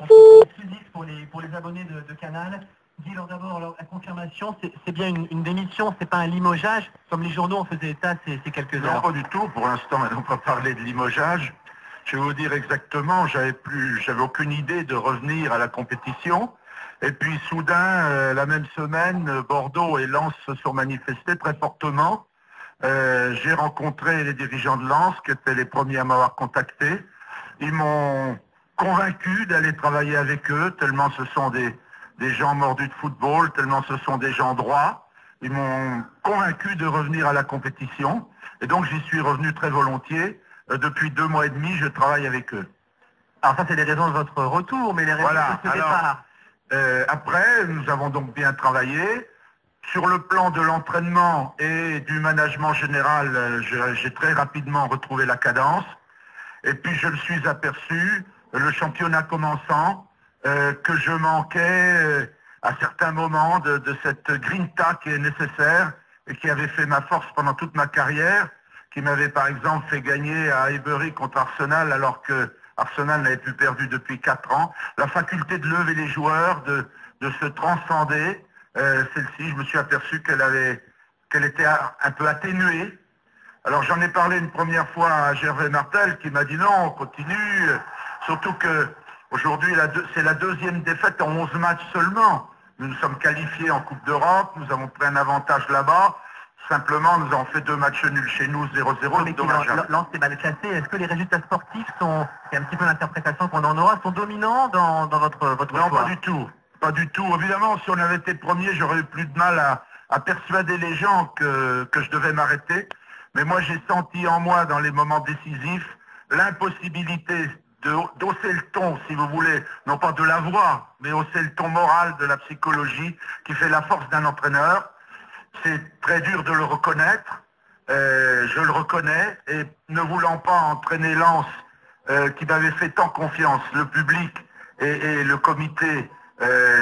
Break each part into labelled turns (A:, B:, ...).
A: Exclusif pour les abonnés de Canal. Guy, alors d'abord, la confirmation, c'est bien une démission, c'est pas un limogeage, comme les journaux en faisaient état ces quelques heures.
B: Non, pas du tout. Pour l'instant, nous n'allons pas parler de limogeage. Je vais vous dire exactement, j'avais aucune idée de revenir à la compétition. Et puis soudain, la même semaine, Bordeaux et Lens se sont manifestés très fortement. J'ai rencontré les dirigeants de Lens, qui étaient les premiers à m'avoir contacté. Ils m'ont convaincu d'aller travailler avec eux, tellement ce sont des gens mordus de football, tellement ce sont des gens droits. Ils m'ont convaincu de revenir à la compétition. Et donc j'y suis revenu très volontiers. Depuis 2 mois et demi, je travaille avec eux.
A: Alors ça, c'est les raisons de votre retour, mais les raisons de ce départ.
B: Après, nous avons donc bien travaillé. Sur le plan de l'entraînement et du management général, j'ai très rapidement retrouvé la cadence. Et puis je me suis aperçu, le championnat commençant, que je manquais à certains moments de cette grinta qui est nécessaire et qui avait fait ma force pendant toute ma carrière, qui m'avait par exemple fait gagner à Highbury contre Arsenal alors que Arsenal n'avait plus perdu depuis 4 ans. La faculté de lever les joueurs, de se transcender, celle-ci, je me suis aperçu qu'elle était un peu atténuée. Alors j'en ai parlé une première fois à Gervais Martel qui m'a dit non, on continue, surtout que aujourd'hui c'est la 2e défaite en 11 matchs seulement. Nous nous sommes qualifiés en Coupe d'Europe, nous avons pris un avantage là-bas. Simplement, nous avons fait 2 matchs nuls chez nous, 0-0.
A: Mais Lens est mal classé. Est-ce que les résultats sportifs c'est un petit peu l'interprétation qu'on en aura, sont dominants dans votre
B: Non,
A: choix?
B: pas du tout. Pas du tout. Évidemment, si on avait été premier, j'aurais eu plus de mal à persuader les gens que je devais m'arrêter. Mais moi, j'ai senti en moi, dans les moments décisifs, l'impossibilité d'hausser le ton, si vous voulez, non pas de la voix, mais hausser le ton moral de la psychologie qui fait la force d'un entraîneur. C'est très dur de le reconnaître, je le reconnais, et ne voulant pas entraîner Lens, qui m'avait fait tant confiance, le public et le comité,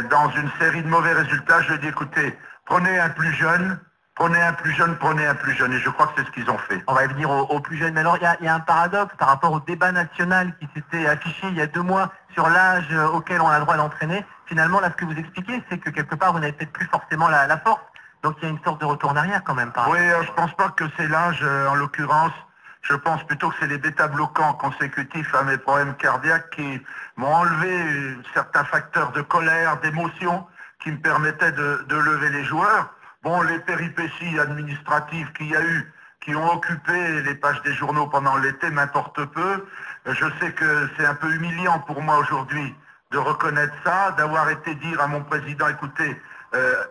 B: dans une série de mauvais résultats, je lui ai dit écoutez, prenez un plus jeune, prenez un plus jeune, prenez un plus jeune, et je crois que c'est ce qu'ils ont fait.
A: On va y venir au plus jeune, mais alors il y a un paradoxe par rapport au débat national qui s'était affiché il y a 2 mois sur l'âge auquel on a le droit d'entraîner. Finalement, là, ce que vous expliquez, c'est que quelque part, vous n'avez peut-être plus forcément la force. Donc il y a une sorte de retour en arrière quand même.
B: Oui, je pense pas que c'est l'âge, en l'occurrence. Je pense plutôt que c'est les bêta-bloquants consécutifs à mes problèmes cardiaques qui m'ont enlevé certains facteurs de colère, d'émotion, qui me permettaient de lever les joueurs. Bon, les péripéties administratives qu'il y a eu, qui ont occupé les pages des journaux pendant l'été, m'importent peu. Je sais que c'est un peu humiliant pour moi aujourd'hui de reconnaître ça, d'avoir été dire à mon président, écoutez,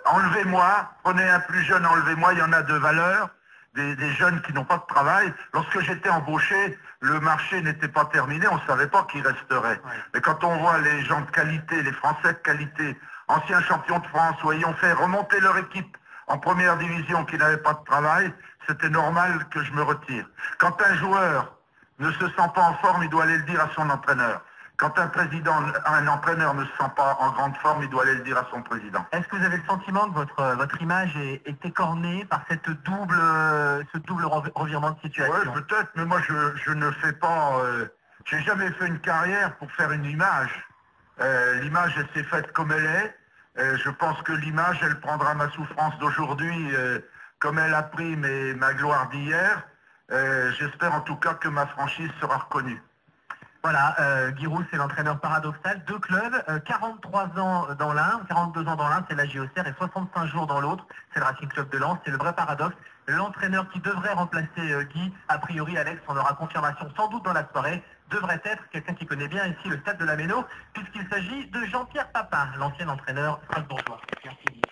B: enlevez-moi, prenez un plus jeune, enlevez-moi, il y en a de valeur, des jeunes qui n'ont pas de travail. Lorsque j'étais embauché, le marché n'était pas terminé, on ne savait pas qui resterait. Ouais. Mais quand on voit les gens de qualité, les Français de qualité, anciens champions de France, où ayant fait remonter leur équipe en première division qui n'avait pas de travail, c'était normal que je me retire. Quand un joueur ne se sent pas en forme, il doit aller le dire à son entraîneur. Quand un entraîneur ne se sent pas en grande forme, il doit aller le dire à son président.
A: Est-ce que vous avez le sentiment que votre image est écornée par ce double revirement de situation?
B: Oui, peut-être, mais moi je ne fais pas... j'ai jamais fait une carrière pour faire une image. L'image, elle s'est faite comme elle est. Je pense que l'image, elle prendra ma souffrance d'aujourd'hui comme elle a pris ma gloire d'hier. J'espère en tout cas que ma franchise sera reconnue.
A: Voilà, Guy Rousse, c'est l'entraîneur paradoxal. 2 clubs, 43 ans dans l'un, 42 ans dans l'un, c'est la JOCR, et 65 jours dans l'autre, c'est le Racing Club de Lens. C'est le vrai paradoxe. L'entraîneur qui devrait remplacer Guy, a priori, Alex, on aura confirmation sans doute dans la soirée, devrait être quelqu'un qui connaît bien ici le stade de la Méno, puisqu'il s'agit de Jean-Pierre Papin, l'ancien entraîneur strasbourgeois. Merci.